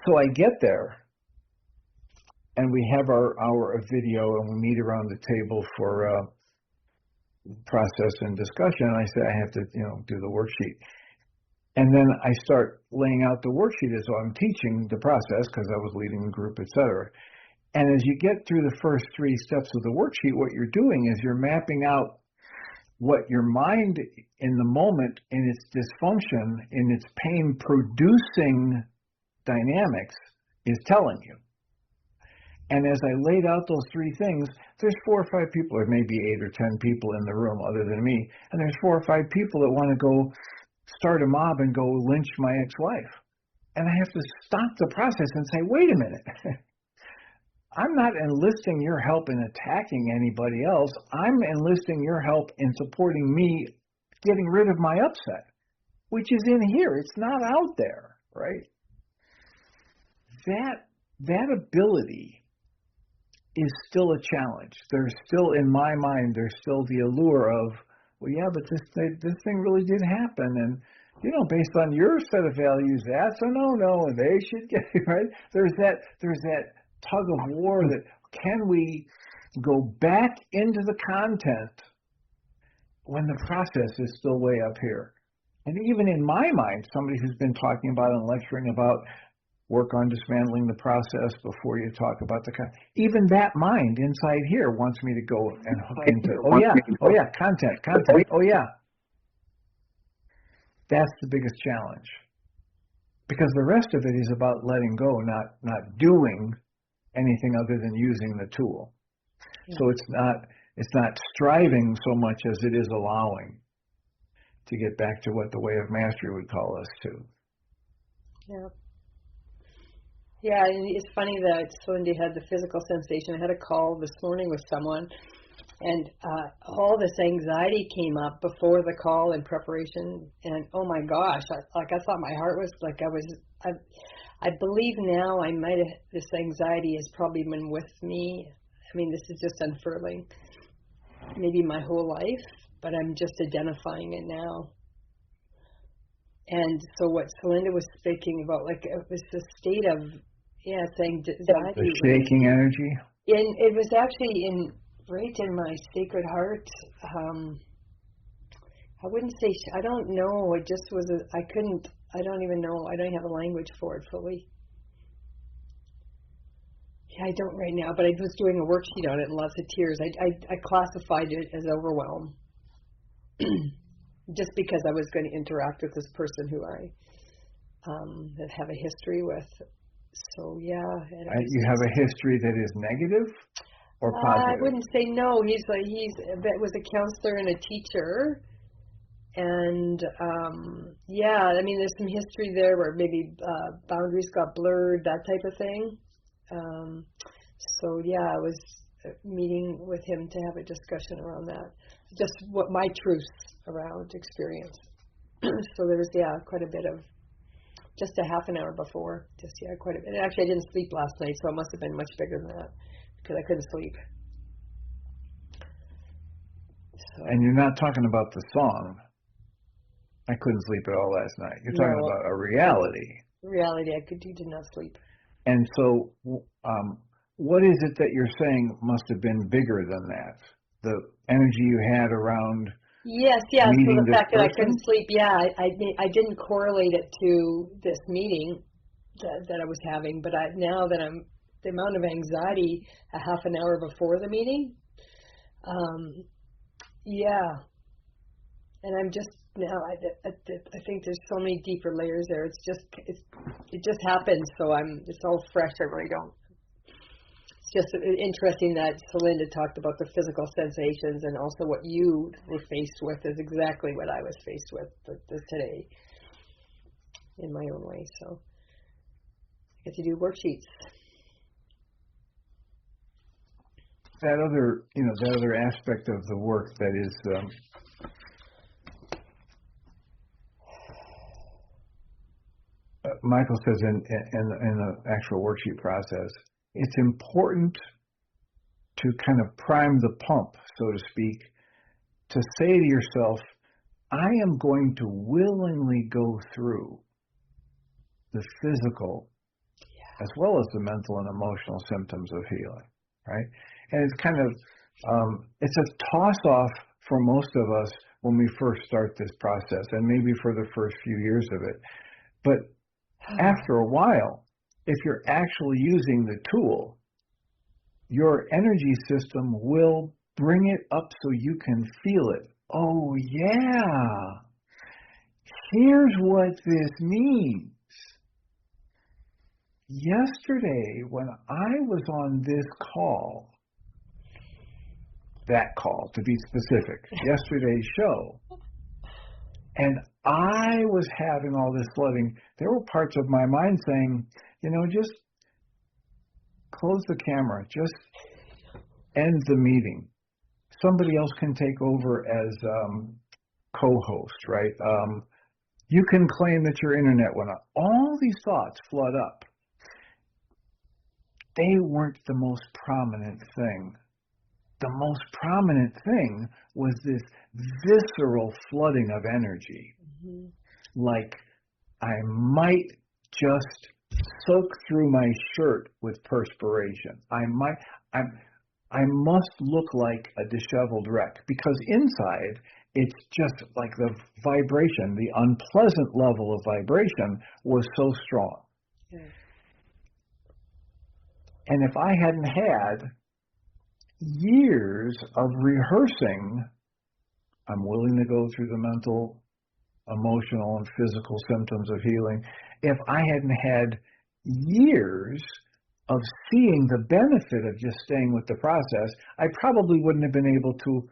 Speaker 1: So I get there, and we have our hour of video, and we meet around the table for process and discussion. And I say I have to, do the worksheet, and then I start laying out the worksheet as though I'm teaching the process because I was leading the group, etc. And as you get through the first 3 steps of the worksheet, what you're doing is you're mapping out what your mind in the moment, in its dysfunction, in its pain-producing dynamics, is telling you. And as I laid out those 3 things, there's 4 or 5 people, or maybe 8 or 10 people in the room other than me, and there's 4 or 5 people that want to go start a mob and go lynch my ex-wife. And I have to stop the process and say, wait a minute. I'm not enlisting your help in attacking anybody else. I'm enlisting your help in supporting me getting rid of my upset, which is in here. It's not out there, right? That ability is still a challenge. There's still, in my mind, there's still the allure of, well, yeah, but this thing really did happen, and based on your set of values, that's a no-no, and they should get it, right. There's that tug of war that, can we go back into the content when the process is still way up here? And even in my mind, somebody who's been talking about and lecturing about work on dismantling the process before you talk about the content, even that mind inside here wants me to go and hook into, content, That's the biggest challenge. Because the rest of it is about letting go, not doing anything other than using the tool. Yeah. So it's not striving so much as it is allowing to get back to what the way of mastery would call us to.
Speaker 3: Yeah. Yeah, and it's funny that Cindy had the physical sensation. I had a call this morning with someone, and all this anxiety came up before the call in preparation, and oh my gosh, I thought my heart was like I believe now this anxiety has probably been with me. I mean, this is just unfurling maybe my whole life, but I'm just identifying it now. And so what Celinda was speaking about, like, it was the state of, anxiety.
Speaker 1: The shaking energy?
Speaker 3: It was actually right in my sacred heart. I wouldn't say, I don't know, it just was, I don't even know, I don't have a language for it fully. Yeah, I don't right now, but I was doing a worksheet on it and lots of tears. I classified it as overwhelm. just because I was going to interact with this person who I that have a history with. So yeah,
Speaker 1: You have a history that is negative or
Speaker 3: I
Speaker 1: positive?
Speaker 3: wouldn't say no. He was a counselor and a teacher, and yeah, I mean, there's some history there where maybe boundaries got blurred, that type of thing. So yeah, I was meeting with him to have a discussion around that, just what my truths around experience. So there was quite a bit of, just a half an hour before, quite a bit. Actually, I didn't sleep last night, so it must have been much bigger than that because I couldn't sleep. So,
Speaker 1: and you're not talking about the song, I couldn't sleep at all last night. You're talking about a reality.
Speaker 3: Reality, you did not sleep.
Speaker 1: And so, what is it that you're saying must have been bigger than that? The energy you had around
Speaker 3: Yes. So
Speaker 1: meeting
Speaker 3: the
Speaker 1: this
Speaker 3: fact that I
Speaker 1: person?
Speaker 3: couldn't sleep, I didn't correlate it to this meeting that I was having, but now that the amount of anxiety a half an hour before the meeting, and I'm just now. I think there's so many deeper layers there. It just happened, so it's all fresh. I really don't. It's just interesting that Celinda talked about the physical sensations, and also what you were faced with is exactly what I was faced with today in my own way. So I get to do worksheets.
Speaker 1: That other aspect of the work that is Michael says in the actual worksheet process, it's important to kind of prime the pump, so to speak, to say to yourself, I am going to willingly go through the physical as well as the mental and emotional symptoms of healing, right? And it's kind of, it's a toss-off for most of us when we first start this process, and maybe for the first few years of it. But after a while, if you're actually using the tool, your energy system will bring it up so you can feel it. Oh yeah, here's what this means. Yesterday, when I was on this call, that call to be specific, yesterday's show, and I was having all this flooding, there were parts of my mind saying, just close the camera, just end the meeting. Somebody else can take over as co-host, right? You can claim that your internet went up. All these thoughts flood up. They weren't the most prominent thing. The most prominent thing was this visceral flooding of energy. Mm-hmm. Like I might just soak through my shirt with perspiration. I must look like a disheveled wreck, because inside it's just like the vibration, the unpleasant level of vibration was so strong. Yeah. And if I hadn't had years of rehearsing, I'm willing to go through the mental, emotional, and physical symptoms of healing. If I hadn't had years of seeing the benefit of just staying with the process, I probably wouldn't have been able to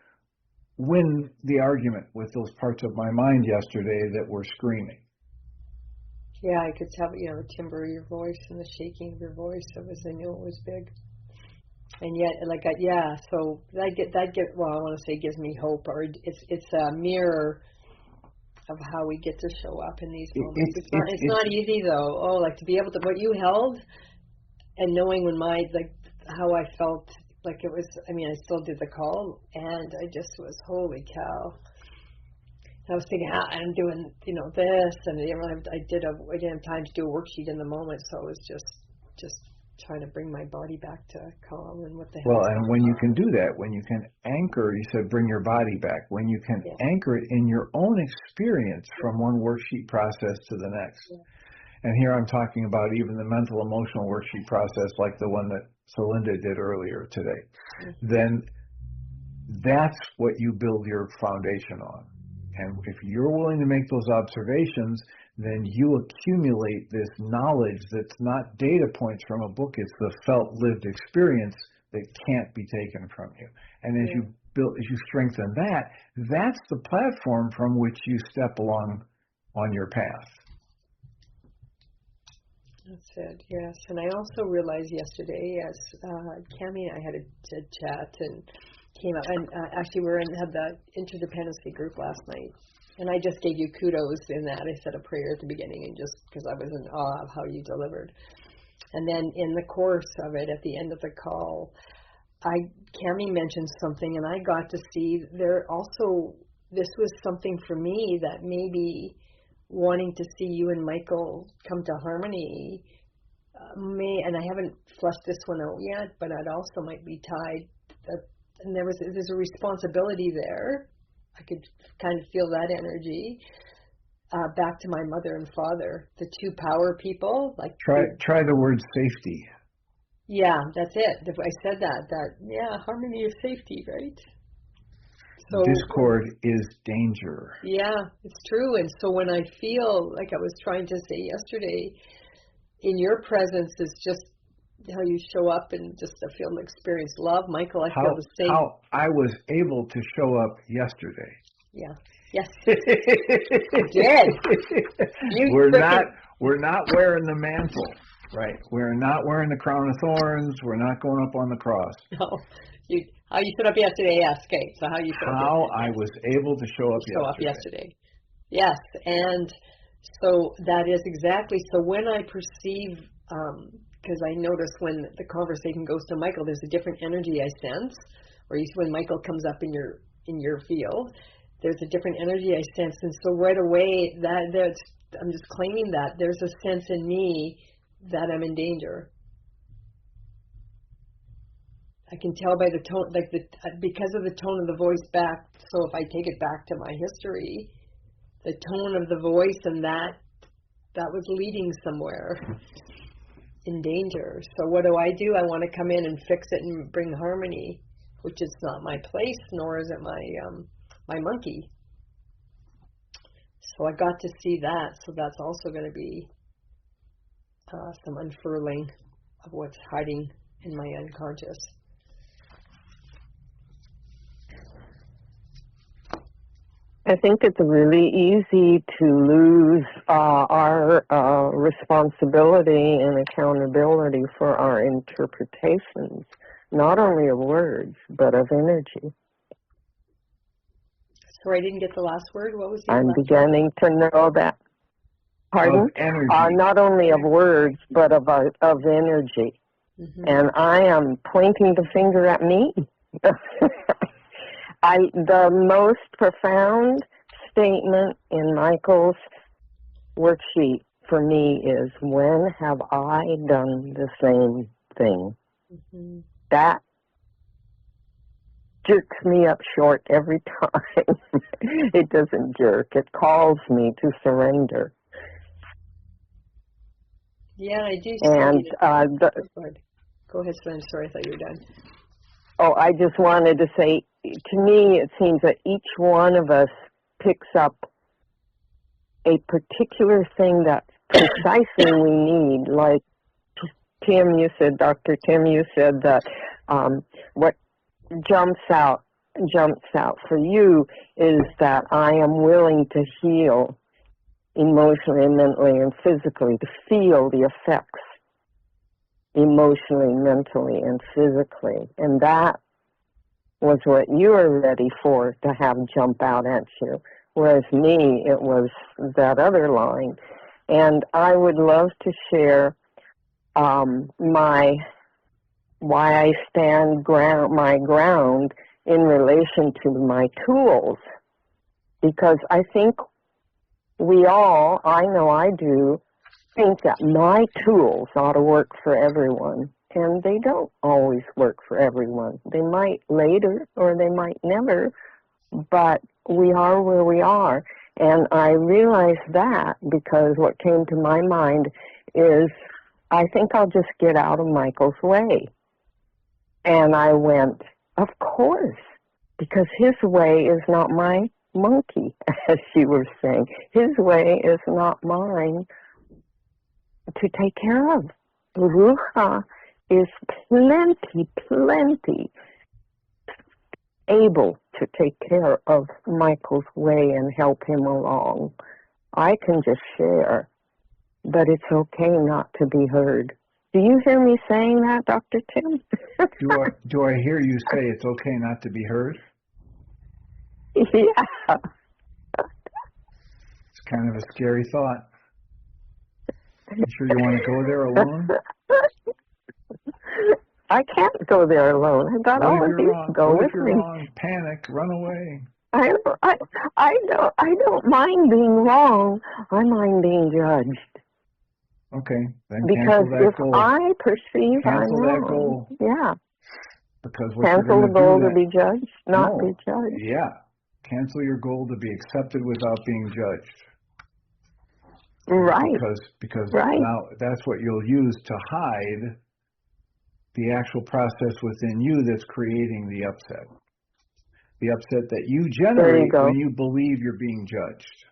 Speaker 1: win the argument with those parts of my mind yesterday that were screaming.
Speaker 3: Yeah, I could tell, the timbre of your voice and the shaking of your voice. I knew it was big. And yet, so I want to say gives me hope, or it's a mirror of how we get to show up in these moments. It's not easy though. Oh, like to be able to, what you held, and knowing when how I felt, like it was, I still did the call, and I just was, holy cow. I was thinking, I'm doing, this, and I didn't have time to do a worksheet in the moment, so it was just trying to bring my body back to calm and what the hell.
Speaker 1: Well, and when you can do that, when you can anchor, you said bring your body back, when you can anchor it in your own experience from one worksheet process to the next. Yeah. And here I'm talking about even the mental emotional worksheet process like the one that Celinda did earlier today. Mm-hmm. Then that's what you build your foundation on. And if you're willing to make those observations, then you accumulate this knowledge that's not data points from a book, it's the felt lived experience that can't be taken from you. And as you strengthen that, that's the platform from which you step along on your path.
Speaker 3: That's it, yes. And I also realized yesterday, as Cammie and I had a chat and came up, and actually had the interdependency group last night. And I just gave you kudos in that. I said a prayer at the beginning, and just because I was in awe of how you delivered. And then in the course of it, at the end of the call, Cammie mentioned something, and I got to see there also, this was something for me that maybe wanting to see you and Michael come to harmony and I haven't flushed this one out yet, but it also might be tied, and there's a responsibility there. I could kind of feel that energy back to my mother and father, the two power people. Like
Speaker 1: try the word safety.
Speaker 3: Yeah, that's it. If I said that harmony is safety, right? So
Speaker 1: discord is danger.
Speaker 3: Yeah, it's true. And so when I feel, like I was trying to say yesterday, in your presence is just how you show up and just I feel and experience love. Michael, I feel the same.
Speaker 1: How I was able to show up yesterday.
Speaker 3: Yeah. Yes. Good.
Speaker 1: We're not wearing the mantle, right? We're not wearing the crown of thorns. We're not going up on the cross.
Speaker 3: No. How you showed up yesterday, yes, okay. So how you showed up yesterday.
Speaker 1: How I was able to show up
Speaker 3: yesterday. Yes, and so that is exactly, so when I perceive, because I notice when the conversation goes to Michael, there's a different energy I sense, or when Michael comes up in your field, there's a different energy I sense, and so right away, I'm just claiming that, there's a sense in me that I'm in danger. I can tell by the tone, because of the tone of the voice back. So if I take it back to my history, the tone of the voice and that was leading somewhere in danger. So what do? I want to come in and fix it and bring harmony, which is not my place, nor is it my monkey. So I got to see that. So that's also going to be some unfurling of what's hiding in my unconscious.
Speaker 2: I think it's really easy to lose our responsibility and accountability for our interpretations, not only of words, but of energy.
Speaker 3: Sorry, I didn't get the last word. What was the
Speaker 2: I'm
Speaker 3: last
Speaker 2: beginning
Speaker 3: word?
Speaker 2: to know that. Pardon?
Speaker 1: Of energy.
Speaker 2: Not only of words, but of energy. Mm-hmm. And I am pointing the finger at me. The most profound statement in Michael's worksheet for me is, when have I done the same thing? Mm-hmm. That jerks me up short every time. It doesn't jerk. It calls me to surrender.
Speaker 3: Yeah, I do.
Speaker 2: And
Speaker 3: go ahead, Sven. Sorry, I thought you were done.
Speaker 2: Oh, I just wanted to say, to me, it seems that each one of us picks up a particular thing that precisely we need. Like Tim, you said, Dr. Tim, you said that what jumps out for you is that I am willing to heal emotionally, mentally, and physically, to feel the effects emotionally, mentally, and physically. And that was what you were ready for to have jump out at you. Whereas me, it was that other line. And I would love to share why I stand my ground in relation to my tools. Because I think we all, I know I do, think that my tools ought to work for everyone, and they don't always work for everyone. They might later, or they might never, but we are where we are. And I realized that because what came to my mind is, I think I'll just get out of Michael's way. And I went, of course, because his way is not my monkey, as you were saying. His way is not mine to take care of. Ruha is plenty able to take care of Michael's way and help him along. I can just share, but it's okay not to be heard. Do you hear me saying that, Dr. Tim?
Speaker 1: Do I hear you say it's okay not to be heard?
Speaker 2: Yeah.
Speaker 1: It's kind of a scary thought. You sure you want to go there alone?
Speaker 2: I can't go there alone. I've got all of you to go with me.
Speaker 1: What if you're wrong? Panic, run away.
Speaker 2: I don't mind being wrong. I mind being judged.
Speaker 1: Okay, then
Speaker 2: because
Speaker 1: cancel that
Speaker 2: if
Speaker 1: goal.
Speaker 2: I perceive
Speaker 1: Cancel
Speaker 2: I'm
Speaker 1: that
Speaker 2: wrong,
Speaker 1: goal.
Speaker 2: yeah.
Speaker 1: Because what
Speaker 2: Cancel
Speaker 1: you're
Speaker 2: the
Speaker 1: going
Speaker 2: goal
Speaker 1: to
Speaker 2: to be judged, not be judged.
Speaker 1: Yeah, cancel your goal to be accepted without being judged.
Speaker 2: Right.
Speaker 1: Because
Speaker 2: right.
Speaker 1: now that's what you'll use to hide the actual process within you that's creating the upset. The upset that you generate when you believe you're being judged.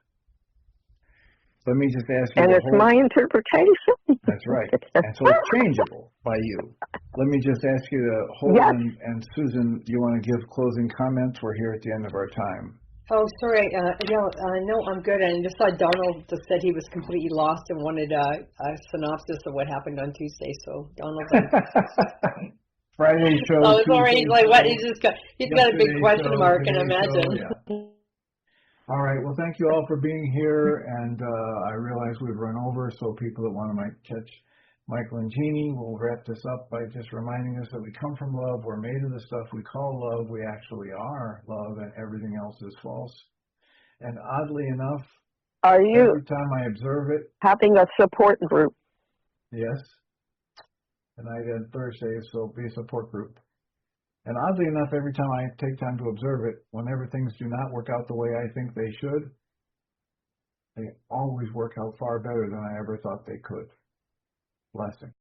Speaker 1: Let me just ask you
Speaker 2: and it's my interpretation.
Speaker 1: That's right. And so it's changeable by you. Let me just ask you to hold and Susan, you want to give closing comments? We're here at the end of our time.
Speaker 3: Oh, sorry. No, I'm good. I just saw Donald just said he was completely lost and wanted a synopsis of what happened on Tuesday. So Donald.
Speaker 1: Friday show.
Speaker 3: Oh, sorry. He's like, what? He's got a big question mark, and imagine.
Speaker 1: All right. Well, thank you all for being here. And I realize we've run over, so people that want to catch Michael and Jeannie, we'll wrap this up by just reminding us that we come from love. We're made of the stuff we call love. We actually are love, and everything else is false. And oddly enough, every time I observe it,
Speaker 2: having a support group?
Speaker 1: Yes. Tonight and Thursday, so be a support group. And oddly enough, every time I take time to observe it, whenever things do not work out the way I think they should, they always work out far better than I ever thought they could. Blessing.